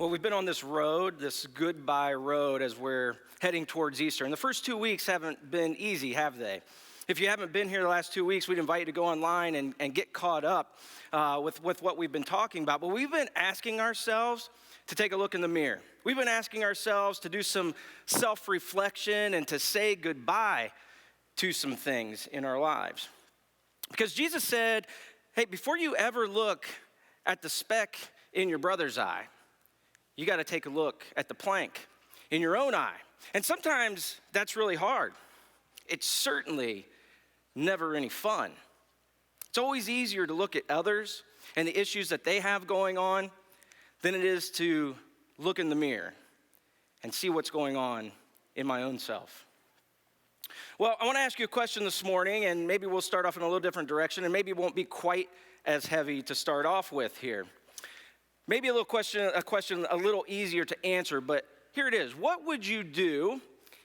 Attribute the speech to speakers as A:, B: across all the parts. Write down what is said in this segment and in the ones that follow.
A: Well, we've been on this road, this goodbye road, as we're heading towards Easter. And the first 2 weeks haven't been easy, have they? If you haven't been here the last 2 weeks, we'd invite you to go online and get caught up with what we've been talking about. But we've been asking ourselves to take a look in the mirror. We've been asking ourselves to do some self-reflection and to say goodbye to some things in our lives. Because Jesus said, hey, before you ever look at the speck in your brother's eye, you got to take a look at the plank in your own eye. And sometimes that's really hard. It's certainly never any fun. It's always easier to look at others and the issues that they have going on than it is to look in the mirror and see what's going on in my own self. Well, I want to ask you a question this morning, and maybe we'll start off in a little different direction, and maybe it won't be quite as heavy to start off with here. Maybe a question a little easier to answer, but here it is. What would you do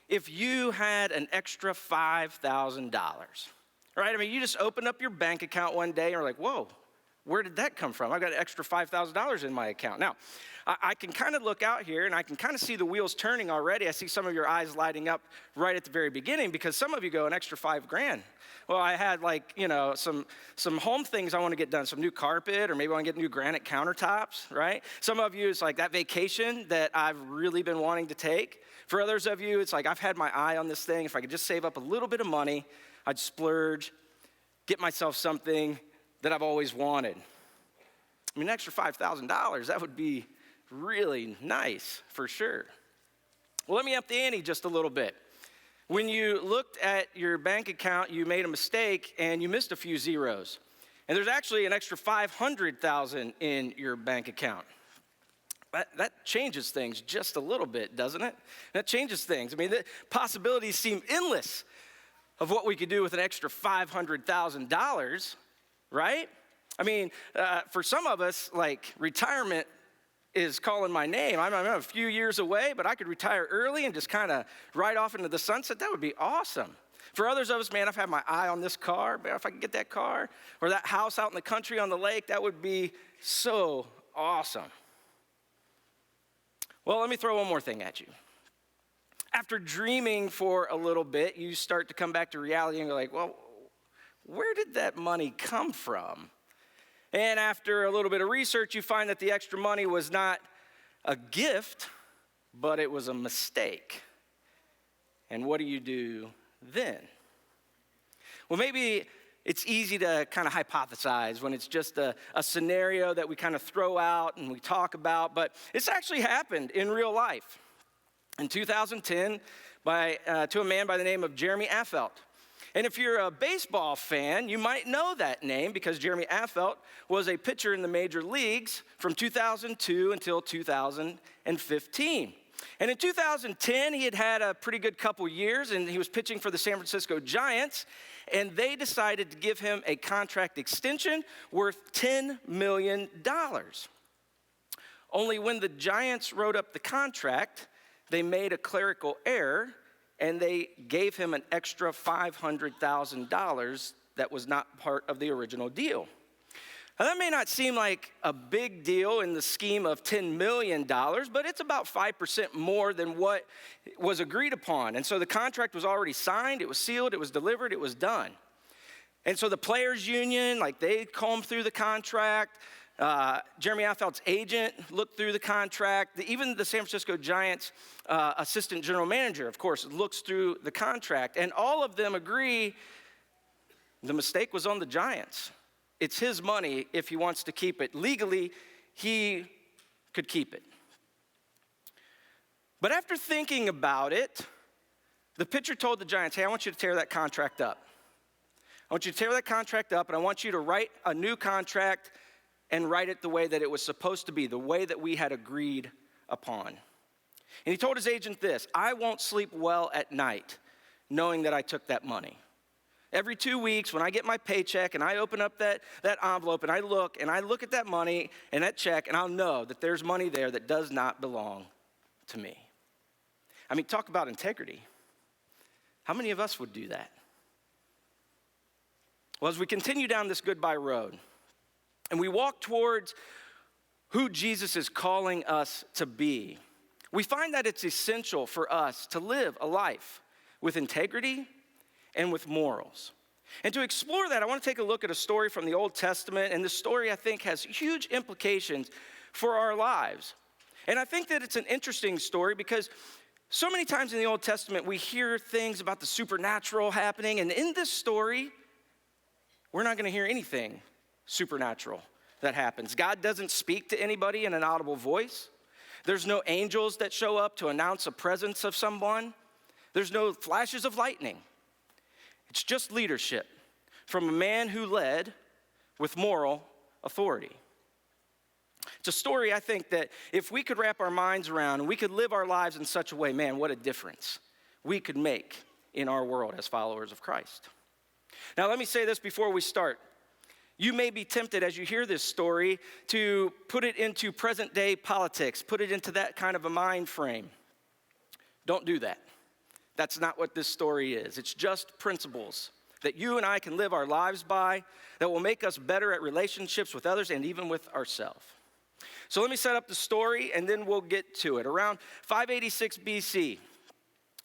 A: if you had an extra $5,000? Right? I mean, you just open up your bank account one day and are like, whoa, where did that come from? I got an extra $5,000 in my account. Now, I can kind of look out here and I can kind of see the wheels turning already. I see some of your eyes lighting up right at the very beginning because some of you go an extra $5,000. Well, I had some home things I want to get done, some new carpet, or maybe I want to get new granite countertops, right? Some of you, it's like that vacation that I've really been wanting to take. For others of you, it's like I've had my eye on this thing. If I could just save up a little bit of money, I'd splurge, get myself something that I've always wanted. I mean, an extra $5,000, that would be really nice for sure. Well, let me up the ante just a little bit. When you looked at your bank account, you made a mistake and you missed a few zeros. And there's actually an extra $500,000 in your bank account. That changes things just a little bit, doesn't it? That changes things. I mean, the possibilities seem endless of what we could do with an extra $500,000, right? I mean, for some of us, like retirement is calling my name. I'm a few years away, but I could retire early and just kind of ride off into the sunset. That would be awesome. For others of us, man, I've had my eye on this car. Man, if I could get that car or that house out in the country on the lake, that would be so awesome. Well, let me throw one more thing at you. After dreaming for a little bit, you start to come back to reality and you're like, well, where did that money come from? And after a little bit of research, you find that the extra money was not a gift, but it was a mistake. And what do you do then? Well, maybe it's easy to kind of hypothesize when it's just a scenario that we kind of throw out and we talk about, but it's actually happened in real life. In 2010, to a man by the name of Jeremy Affeldt. And if you're a baseball fan, you might know that name because Jeremy Affeldt was a pitcher in the major leagues from 2002 until 2015. And in 2010, he had a pretty good couple years, and he was pitching for the San Francisco Giants, and they decided to give him a contract extension worth $10 million. Only when the Giants wrote up the contract, they made a clerical error, and they gave him an extra $500,000 that was not part of the original deal. Now, that may not seem like a big deal in the scheme of $10 million, but it's about 5% more than what was agreed upon. And so the contract was already signed, it was sealed, it was delivered, it was done. And so the players' union, they combed through the contract. Jeremy Affeldt's agent looked through the contract. Even the San Francisco Giants assistant general manager, of course, looks through the contract. And all of them agree the mistake was on the Giants. It's his money if he wants to keep it. Legally, he could keep it. But after thinking about it, the pitcher told the Giants, hey, I want you to tear that contract up. I want you to tear that contract up, and I want you to write a new contract and write it the way that it was supposed to be, the way that we had agreed upon. And he told his agent this, I won't sleep well at night knowing that I took that money. Every 2 weeks when I get my paycheck and I open up that envelope and I look at that money and that check, and I'll know that there's money there that does not belong to me. I mean, talk about integrity. How many of us would do that? Well, as we continue down this goodbye road, and we walk towards who Jesus is calling us to be, we find that it's essential for us to live a life with integrity and with morals. And to explore that, I want to take a look at a story from the Old Testament, and this story, I think, has huge implications for our lives. And I think that it's an interesting story because so many times in the Old Testament, we hear things about the supernatural happening, and in this story, we're not going to hear anything supernatural that happens. God doesn't speak to anybody in an audible voice. There's no angels that show up to announce the presence of someone. There's no flashes of lightning. It's just leadership from a man who led with moral authority. It's a story, I think, that if we could wrap our minds around and we could live our lives in such a way, man, what a difference we could make in our world as followers of Christ. Now, let me say this before we start. You may be tempted as you hear this story to put it into present day politics, put it into that kind of a mind frame. Don't do that. That's not what this story is. It's just principles that you and I can live our lives by that will make us better at relationships with others and even with ourselves. So let me set up the story and then we'll get to it. Around 586 BC,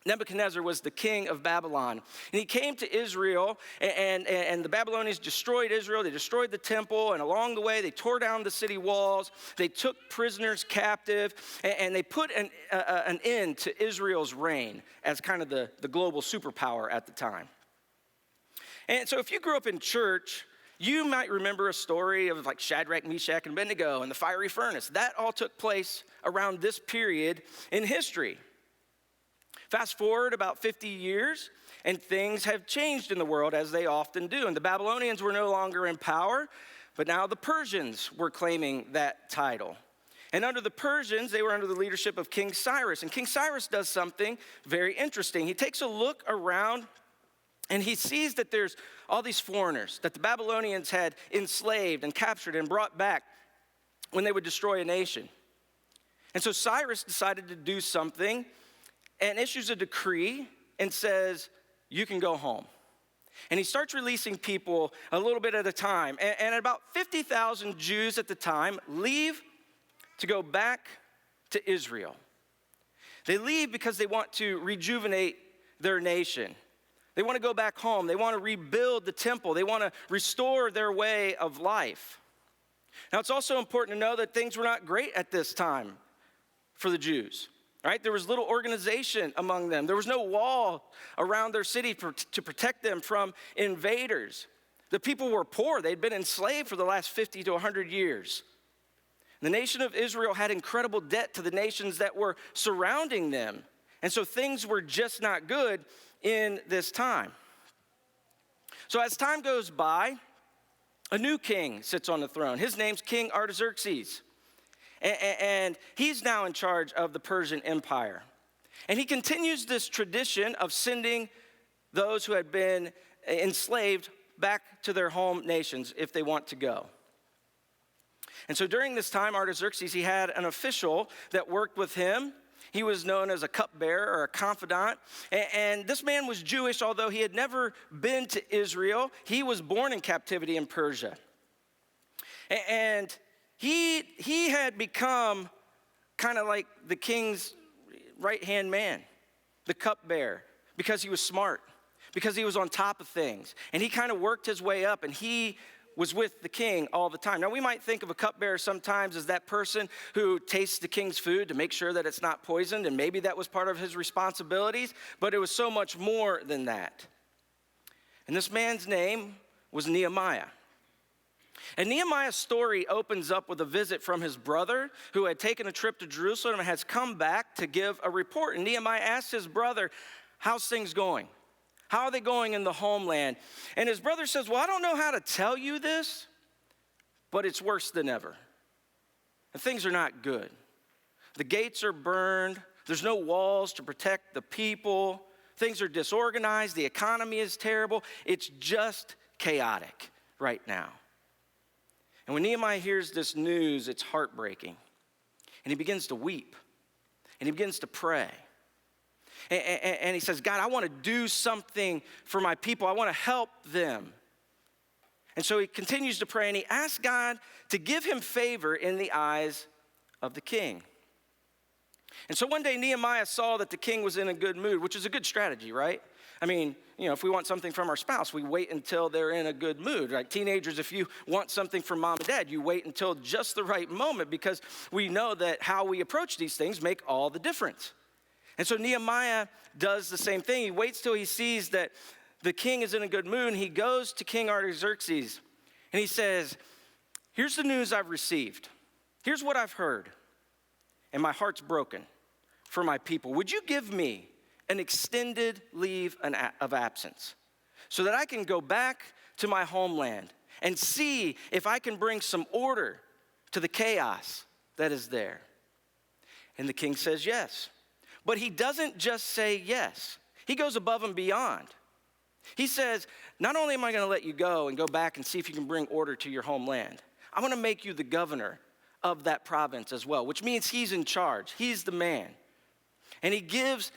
A: Nebuchadnezzar was the king of Babylon. And he came to Israel, and the Babylonians destroyed Israel. They destroyed the temple, and along the way, they tore down the city walls. They took prisoners captive, and they put an end to Israel's reign as kind of the global superpower at the time. And so if you grew up in church, you might remember a story of like Shadrach, Meshach, and Abednego and the fiery furnace. That all took place around this period in history. Fast forward about 50 years, and things have changed in the world as they often do. And the Babylonians were no longer in power, but now the Persians were claiming that title. And under the Persians, they were under the leadership of King Cyrus. And King Cyrus does something very interesting. He takes a look around, and he sees that there's all these foreigners that the Babylonians had enslaved and captured and brought back when they would destroy a nation. And so Cyrus decided to do something and issues a decree and says, you can go home. And he starts releasing people a little bit at a time. And about 50,000 Jews at the time leave to go back to Israel. They leave because they want to rejuvenate their nation. They want to go back home. They want to rebuild the temple. They want to restore their way of life. Now, it's also important to know that things were not great at this time for the Jews. Right? There was little organization among them. There was no wall around their city to protect them from invaders. The people were poor. They'd been enslaved for the last 50 to 100 years. The nation of Israel had incredible debt to the nations that were surrounding them. And so things were just not good in this time. So as time goes by, a new king sits on the throne. His name's King Artaxerxes. And he's now in charge of the Persian Empire. And he continues this tradition of sending those who had been enslaved back to their home nations if they want to go. And so during this time, Artaxerxes, he had an official that worked with him. He was known as a cupbearer or a confidant. And this man was Jewish, although he had never been to Israel. He was born in captivity in Persia. And he had become kind of like the king's right-hand man, the cupbearer, because he was smart, because he was on top of things. And he kind of worked his way up, and he was with the king all the time. Now, we might think of a cupbearer sometimes as that person who tastes the king's food to make sure that it's not poisoned, and maybe that was part of his responsibilities, but it was so much more than that. And this man's name was Nehemiah. And Nehemiah's story opens up with a visit from his brother who had taken a trip to Jerusalem and has come back to give a report. And Nehemiah asks his brother, how's things going? How are they going in the homeland? And his brother says, well, I don't know how to tell you this, but it's worse than ever. And things are not good. The gates are burned. There's no walls to protect the people. Things are disorganized. The economy is terrible. It's just chaotic right now. And when Nehemiah hears this news, it's heartbreaking. And he begins to weep. And he begins to pray. And he says, God, I want to do something for my people. I want to help them. And so he continues to pray, and he asks God to give him favor in the eyes of the king. And so one day Nehemiah saw that the king was in a good mood, which is a good strategy, right? I mean, if we want something from our spouse, we wait until they're in a good mood, right? Teenagers, if you want something from mom and dad, you wait until just the right moment, because we know that how we approach these things make all the difference. And so Nehemiah does the same thing. He waits till he sees that the king is in a good mood, and he goes to King Artaxerxes, and he says, here's the news I've received. Here's what I've heard, and my heart's broken for my people. Would you give me an extended leave of absence so that I can go back to my homeland and see if I can bring some order to the chaos that is there? And the king says yes. But he doesn't just say yes. He goes above and beyond. He says, not only am I going to let you go and go back and see if you can bring order to your homeland, I'm going to make you the governor of that province as well, which means he's in charge. He's the man. And he gives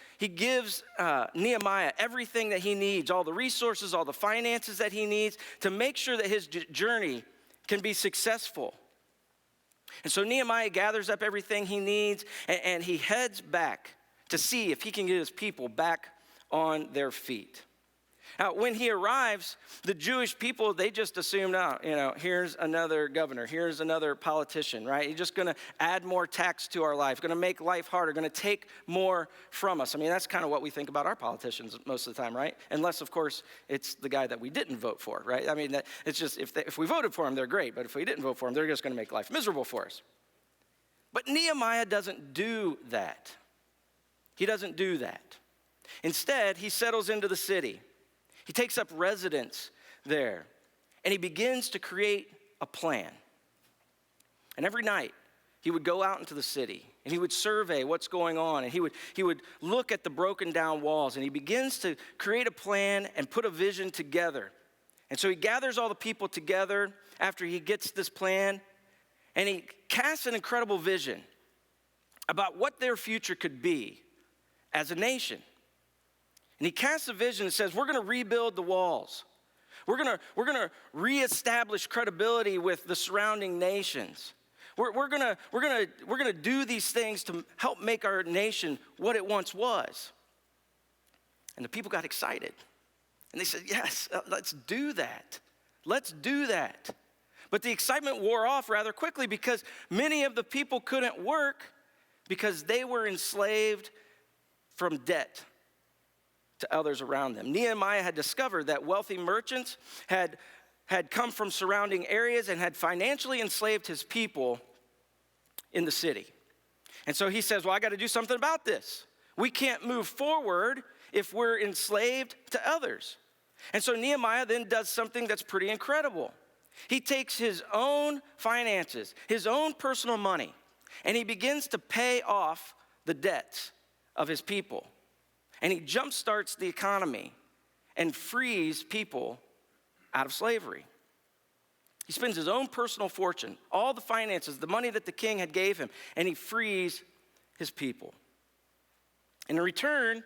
A: Nehemiah everything that he needs, all the resources, all the finances that he needs to make sure that his journey can be successful. And so Nehemiah gathers up everything he needs, and he heads back to see if he can get his people back on their feet. Now, when he arrives, the Jewish people, they just assume, here's another governor, here's another politician, right? He's just going to add more tax to our life, going to make life harder, going to take more from us. I mean, that's kind of what we think about our politicians most of the time, right? Unless, of course, it's the guy that we didn't vote for, right? I mean, it's just, if we voted for him, they're great, but if we didn't vote for him, they're just going to make life miserable for us. But Nehemiah doesn't do that. He doesn't do that. Instead, he settles into the city. He takes up residence there, and he begins to create a plan. And every night, he would go out into the city, and he would survey what's going on, and he would look at the broken down walls, and he begins to create a plan and put a vision together. And so he gathers all the people together after he gets this plan, and he casts an incredible vision about what their future could be as a nation. And he casts a vision and says, we're going to rebuild the walls. We're going to reestablish credibility with the surrounding nations. We're going to do these things to help make our nation what it once was. And the people got excited. And they said, yes, let's do that. Let's do that. But the excitement wore off rather quickly because many of the people couldn't work because they were enslaved from debt to others around them. Nehemiah had discovered that wealthy merchants had come from surrounding areas and had financially enslaved his people in the city. And so he says, well, I got to do something about this. We can't move forward if we're enslaved to others. And so Nehemiah then does something that's pretty incredible. He takes his own finances, his own personal money, and he begins to pay off the debts of his people. And he jumpstarts the economy and frees people out of slavery. He spends his own personal fortune, all the finances, the money that the king had gave him, and he frees his people. In return,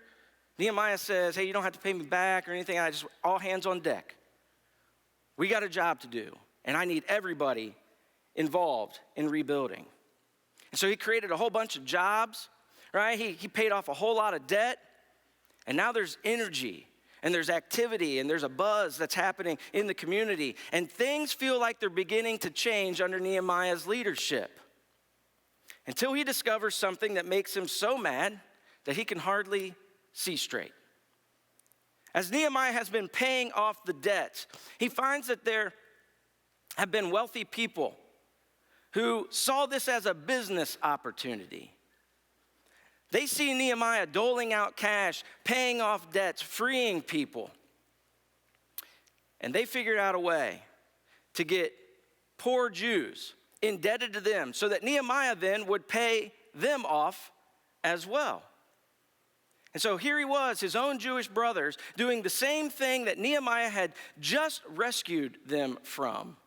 A: Nehemiah says, hey, you don't have to pay me back or anything. All hands on deck. We got a job to do, and I need everybody involved in rebuilding. And so he created a whole bunch of jobs, right? He paid off a whole lot of debt. And now there's energy, and there's activity, and there's a buzz that's happening in the community. And things feel like they're beginning to change under Nehemiah's leadership. Until he discovers something that makes him so mad that he can hardly see straight. As Nehemiah has been paying off the debts, he finds that there have been wealthy people who saw this as a business opportunity. They see Nehemiah doling out cash, paying off debts, freeing people. And they figured out a way to get poor Jews indebted to them so that Nehemiah then would pay them off as well. And so here he was, his own Jewish brothers, doing the same thing that Nehemiah had just rescued them from.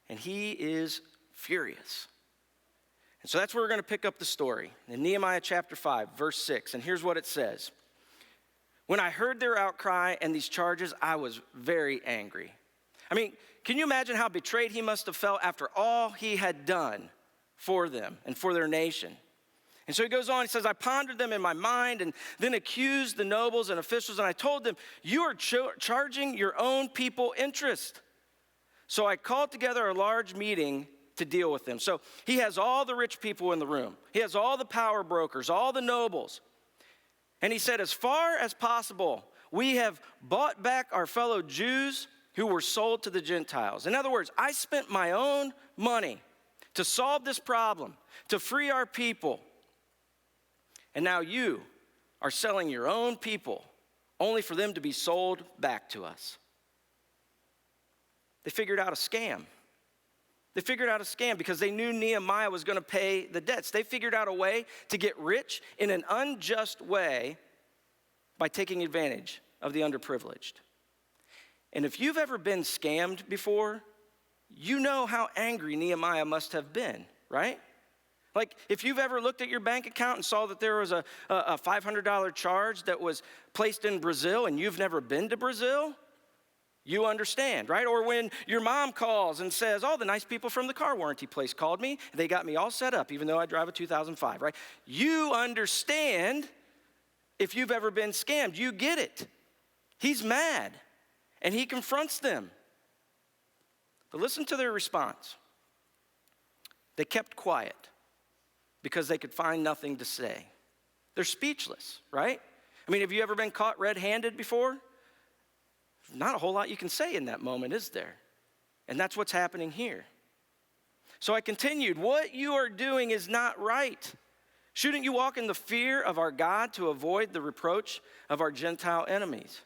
A: And he is furious. And so that's where we're going to pick up the story in Nehemiah chapter 5, verse 6. And here's what it says. When I heard their outcry and these charges, I was very angry. I mean, can you imagine how betrayed he must have felt after all he had done for them and for their nation? And so he goes on, he says, I pondered them in my mind and then accused the nobles and officials, and I told them, you are charging your own people interest. So I called together a large meeting to deal with them. So he has all the rich people in the room. He has all the power brokers, all the nobles. And he said, as far as possible, we have bought back our fellow Jews who were sold to the Gentiles. In other words, I spent my own money to solve this problem, to free our people. And now you are selling your own people only for them to be sold back to us. They figured out a scam. They figured out a scam because they knew Nehemiah was going to pay the debts. They figured out a way to get rich in an unjust way by taking advantage of the underprivileged. And if you've ever been scammed before, you know how angry Nehemiah must have been, right? Like, if you've ever looked at your bank account and saw that there was a $500 charge that was placed in Brazil and you've never been to Brazil, you understand, right? Or when your mom calls and says, oh, the nice people from the car warranty place called me. They got me all set up, even though I drive a 2005, right? You understand if you've ever been scammed. You get it. He's mad, and he confronts them. But listen to their response. They kept quiet because they could find nothing to say. They're speechless, right? I mean, have you ever been caught red-handed before? Not a whole lot you can say in that moment, is there? And that's what's happening here. So I continued, what you are doing is not right. Shouldn't you walk in the fear of our God to avoid the reproach of our Gentile enemies?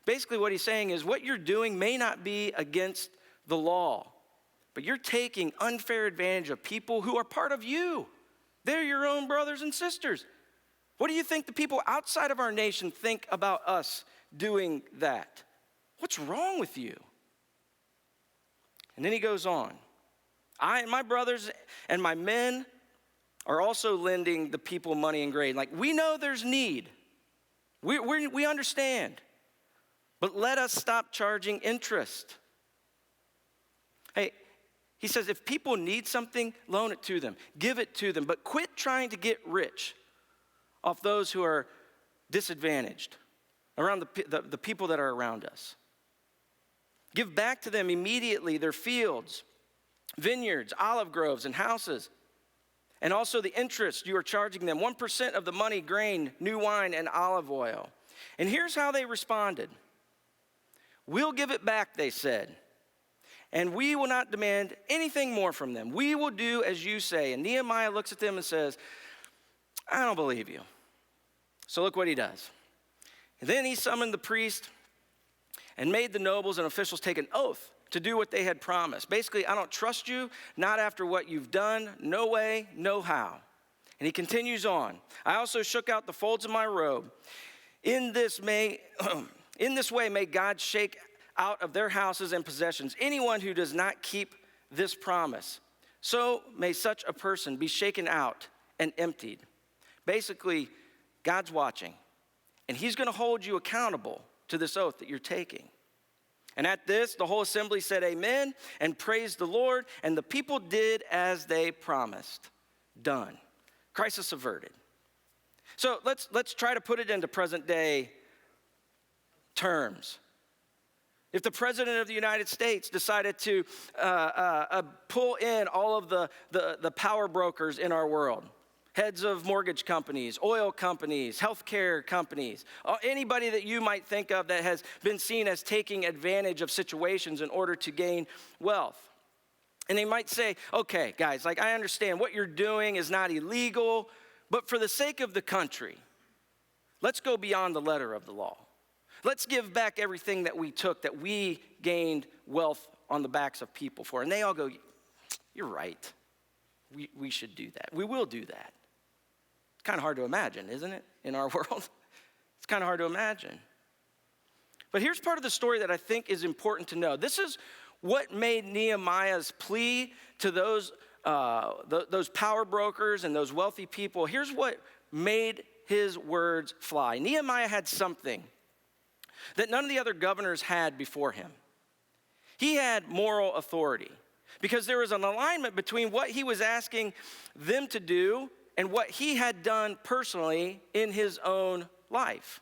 A: Basically what he's saying is what you're doing may not be against the law, but you're taking unfair advantage of people who are part of you. They're your own brothers and sisters. What do you think the people outside of our nation think about us doing that? What's wrong with you? And then he goes on. I and my brothers and my men are also lending the people money and grain. Like, we know there's need. We understand. But let us stop charging interest. Hey, he says, if people need something, loan it to them. Give it to them. But quit trying to get rich off those who are disadvantaged, around the people that are around us. Give back to them immediately their fields, vineyards, olive groves, and houses. And also the interest you are charging them, 1% of the money, grain, new wine, and olive oil. And here's how they responded. We'll give it back, they said. And we will not demand anything more from them. We will do as you say. And Nehemiah looks at them and says, I don't believe you. So look what he does. And then he summoned the priest and made the nobles and officials take an oath to do what they had promised. Basically, I don't trust you, not after what you've done, no way, no how. And he continues on. I also shook out the folds of my robe. In this way, may God shake out of their houses and possessions anyone who does not keep this promise. So may such a person be shaken out and emptied. Basically, God's watching, and he's going to hold you accountable to this oath that you're taking. And at this, the whole assembly said amen and praised the Lord, and the people did as they promised. Done. Crisis averted. So let's try to put it into present day terms. If the president of the United States decided to pull in all of the power brokers in our world, heads of mortgage companies, oil companies, healthcare companies, anybody that you might think of that has been seen as taking advantage of situations in order to gain wealth. And they might say, okay, guys, like I understand what you're doing is not illegal, but for the sake of the country, let's go beyond the letter of the law. Let's give back everything that we took, that we gained wealth on the backs of people for. And they all go, you're right. We should do that. We will do that. It's kind of hard to imagine, isn't it, in our world? It's kind of hard to imagine. But here's part of the story that I think is important to know. This is what made Nehemiah's plea to those power brokers and those wealthy people. Here's what made his words fly. Nehemiah had something that none of the other governors had before him. He had moral authority because there was an alignment between what he was asking them to do and what he had done personally in his own life.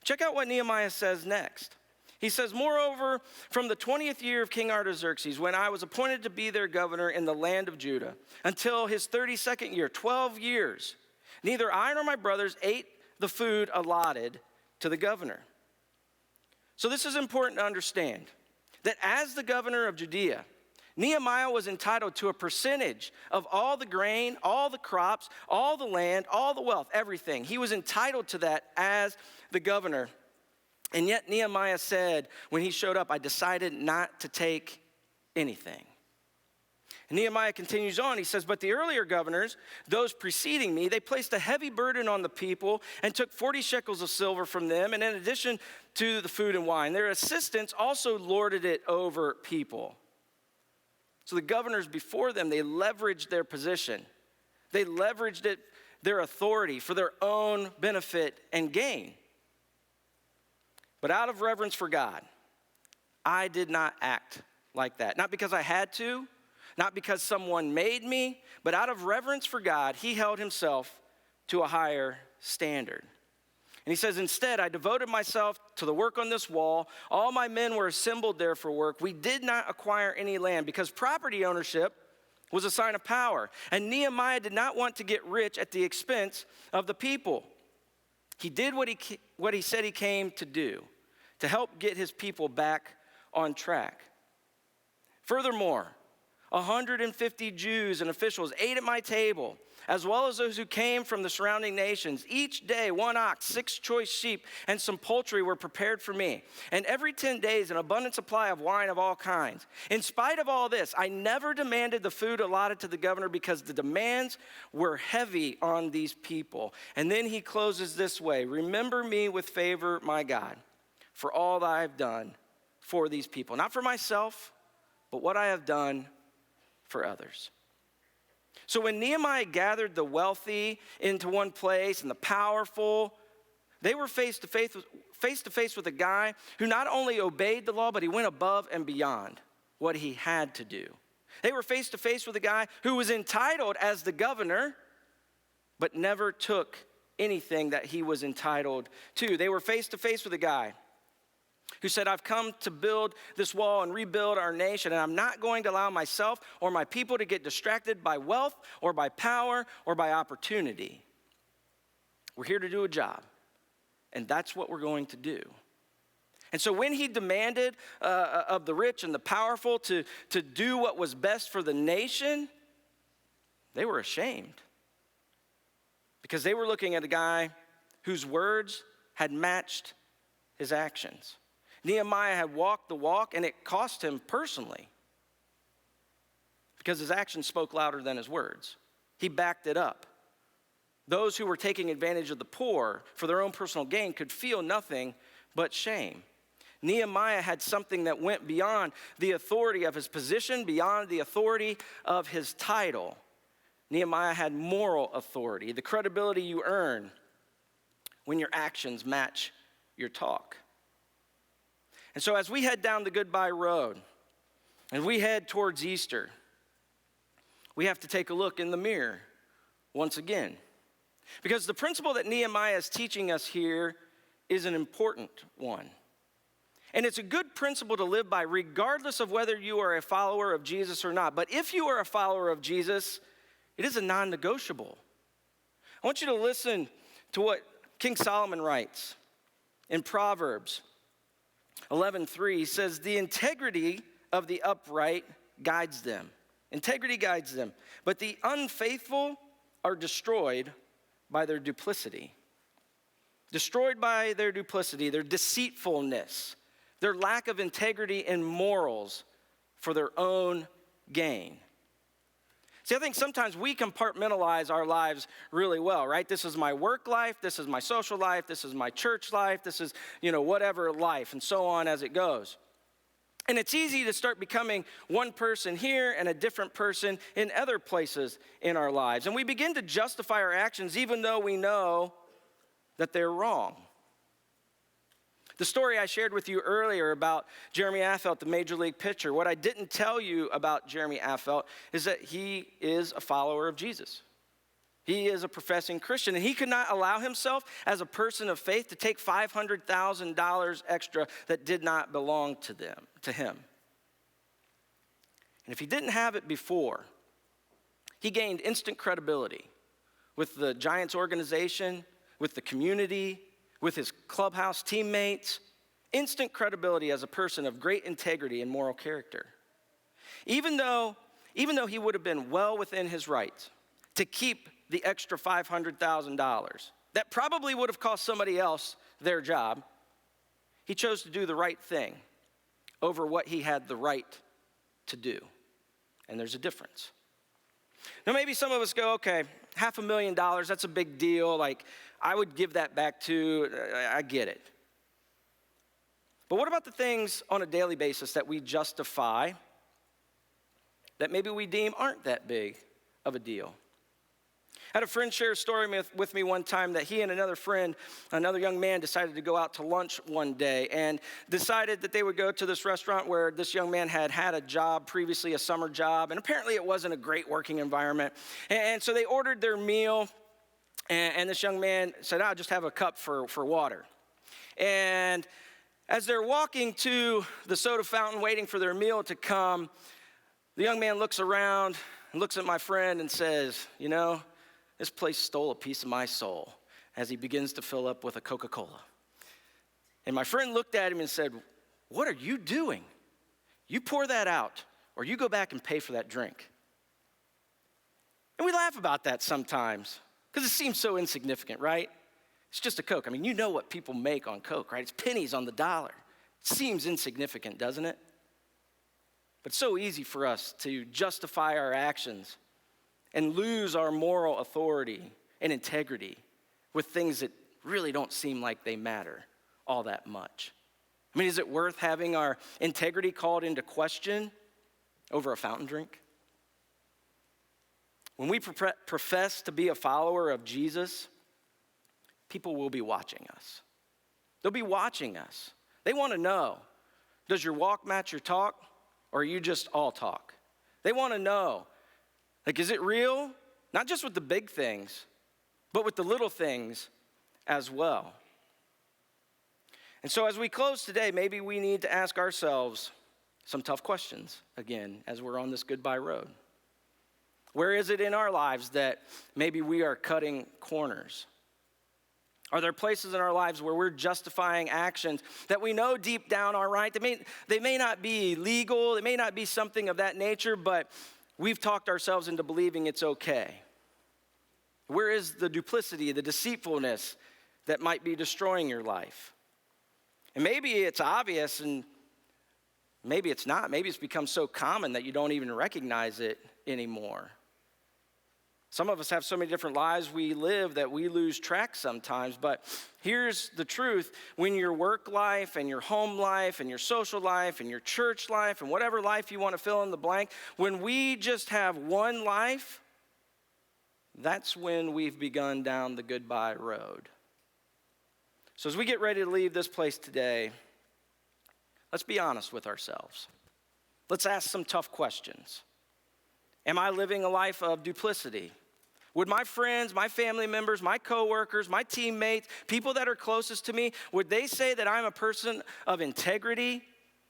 A: Check out what Nehemiah says next. He says, moreover, from the 20th year of King Artaxerxes, when I was appointed to be their governor in the land of Judah, until his 32nd year, 12 years, neither I nor my brothers ate the food allotted to the governor. So this is important to understand, that as the governor of Judea, Nehemiah was entitled to a percentage of all the grain, all the crops, all the land, all the wealth, everything. He was entitled to that as the governor. And yet Nehemiah said when he showed up, I decided not to take anything. And Nehemiah continues on. He says, but the earlier governors, those preceding me, they placed a heavy burden on the people and took 40 shekels of silver from them. And in addition to the food and wine, their assistants also lorded it over people. So the governors before them, they leveraged their position. They leveraged their authority for their own benefit and gain. But out of reverence for God, I did not act like that. Not because I had to, not because someone made me, but out of reverence for God, he held himself to a higher standard. And he says, instead, I devoted myself to the work on this wall. All my men were assembled there for work. We did not acquire any land because property ownership was a sign of power. And Nehemiah did not want to get rich at the expense of the people. He did what he said he came to do, to help get his people back on track. Furthermore, 150 Jews and officials ate at my table, as well as those who came from the surrounding nations. Each day, 1 ox, 6 choice sheep, and some poultry were prepared for me. And every 10 days, an abundant supply of wine of all kinds. In spite of all this, I never demanded the food allotted to the governor because the demands were heavy on these people. And then he closes this way, remember me with favor, my God, for all that I have done for these people. Not for myself, but what I have done for others. So when Nehemiah gathered the wealthy into one place and the powerful, they were face to face with a guy who not only obeyed the law, but he went above and beyond what he had to do. They were face to face with a guy who was entitled as the governor, but never took anything that he was entitled to. They were face to face with a guy who said, I've come to build this wall and rebuild our nation, and I'm not going to allow myself or my people to get distracted by wealth or by power or by opportunity. We're here to do a job, and that's what we're going to do. And so when he demanded of the rich and the powerful to do what was best for the nation, they were ashamed because they were looking at a guy whose words had matched his actions. Nehemiah had walked the walk, and it cost him personally because his actions spoke louder than his words. He backed it up. Those who were taking advantage of the poor for their own personal gain could feel nothing but shame. Nehemiah had something that went beyond the authority of his position, beyond the authority of his title. Nehemiah had moral authority, the credibility you earn when your actions match your talk. And so as we head down the goodbye road and we head towards Easter, we have to take a look in the mirror once again. Because the principle that Nehemiah is teaching us here is an important one. And it's a good principle to live by regardless of whether you are a follower of Jesus or not. But if you are a follower of Jesus, it is a non-negotiable. I want you to listen to what King Solomon writes in Proverbs 11:3. He says, the integrity of the upright guides them. Integrity guides them. But the unfaithful are destroyed by their duplicity. Destroyed by their duplicity, their deceitfulness, their lack of integrity and morals for their own gain. See, I think sometimes we compartmentalize our lives really well, right? This is my work life, this is my social life, this is my church life, this is, whatever life, and so on as it goes. And it's easy to start becoming one person here and a different person in other places in our lives. And we begin to justify our actions even though we know that they're wrong. The story I shared with you earlier about Jeremy Affeldt, the major league pitcher, what I didn't tell you about Jeremy Affeldt is that he is a follower of Jesus. He is a professing Christian, and he could not allow himself as a person of faith to take $500,000 extra that did not belong to him. And if he didn't have it before, he gained instant credibility with the Giants organization, with the community, with his clubhouse teammates, instant credibility as a person of great integrity and moral character. Even though he would have been well within his rights to keep the extra $500,000, that probably would have cost somebody else their job, he chose to do the right thing over what he had the right to do. And there's a difference. Now maybe some of us go, okay, $500,000, that's a big deal. Like, I would give that back too. I get it. But what about the things on a daily basis that we justify that maybe we deem aren't that big of a deal? I had a friend share a story with me one time that he and another friend, another young man, decided to go out to lunch one day and decided that they would go to this restaurant where this young man had had a job previously, a summer job, and apparently it wasn't a great working environment. And so they ordered their meal, and this young man said, I'll just have a cup for water. And as they're walking to the soda fountain waiting for their meal to come, the young man looks around and looks at my friend and says, you know, this place stole a piece of my soul, as he begins to fill up with a Coca-Cola. And my friend looked at him and said, what are you doing? You pour that out, or you go back and pay for that drink. And we laugh about that sometimes, because it seems so insignificant, right? It's just a Coke. I mean, you know what people make on Coke, right? It's pennies on the dollar. It seems insignificant, doesn't it? But it's so easy for us to justify our actions and lose our moral authority and integrity with things that really don't seem like they matter all that much. I mean, is it worth having our integrity called into question over a fountain drink? When we profess to be a follower of Jesus, people will be watching us. They'll be watching us. They want to know, does your walk match your talk, or are you just all talk? They want to know, like, is it real? Not just with the big things, but with the little things as well. And so as we close today, maybe we need to ask ourselves some tough questions again as we're on this goodbye road. Where is it in our lives that maybe we are cutting corners? Are there places in our lives where we're justifying actions that we know deep down are right? They may not be legal, they may not be something of that nature, but we've talked ourselves into believing it's okay. Where is the duplicity, the deceitfulness that might be destroying your life? And maybe it's obvious and maybe it's not. Maybe it's become so common that you don't even recognize it anymore. Some of us have so many different lives we live that we lose track sometimes, but here's the truth. When your work life and your home life and your social life and your church life and whatever life you want to fill in the blank, when we just have one life, that's when we've begun down the goodbye road. So as we get ready to leave this place today, let's be honest with ourselves. Let's ask some tough questions. Am I living a life of duplicity? Would my friends, my family members, my coworkers, my teammates, people that are closest to me, would they say that I'm a person of integrity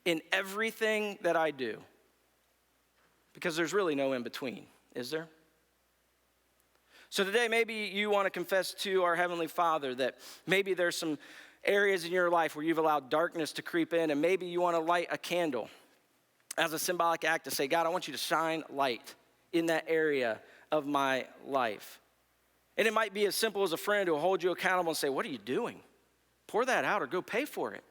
A: in everything that I do? Because there's really no in between, is there? So today, maybe you want to confess to our Heavenly Father that maybe there's some areas in your life where you've allowed darkness to creep in, and maybe you want to light a candle as a symbolic act to say, God, I want you to shine light in that area of my life. And it might be as simple as a friend who will hold you accountable and say, what are you doing? Pour that out or go pay for it.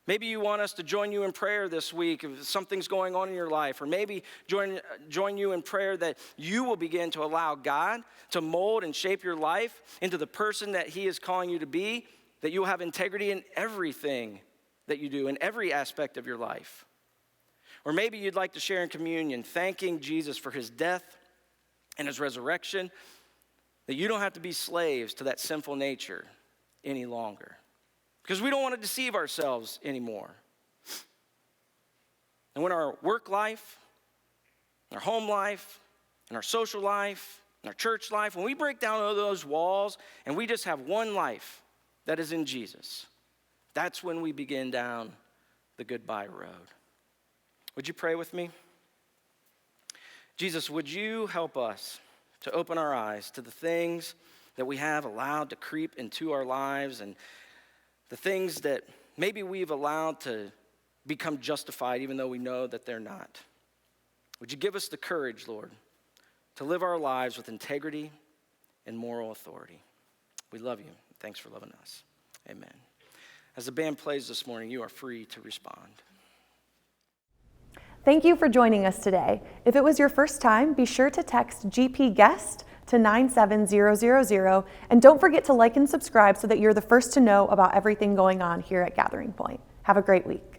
A: Maybe you want us to join you in prayer this week if something's going on in your life, or maybe join you in prayer that you will begin to allow God to mold and shape your life into the person that He is calling you to be, that you will have integrity in everything that you do, in every aspect of your life. Or maybe you'd like to share in communion, thanking Jesus for His death and His resurrection, that you don't have to be slaves to that sinful nature any longer. because we don't want to deceive ourselves anymore. And when our work life, our home life, and our social life, and our church life, when we break down all those walls and we just have one life that is in Jesus, that's when we begin down the goodbye road. Would you pray with me? Jesus, would you help us to open our eyes to the things that we have allowed to creep into our lives and the things that maybe we've allowed to become justified even though we know that they're not. Would you give us the courage, Lord, to live our lives with integrity and moral authority? We love you. Thanks for loving us. Amen. As the band plays this morning, you are free to respond.
B: Thank you for joining us today. If it was your first time, be sure to text GP Guest to 97000, and don't forget to like and subscribe so that you're the first to know about everything going on here at Gathering Point. Have a great week.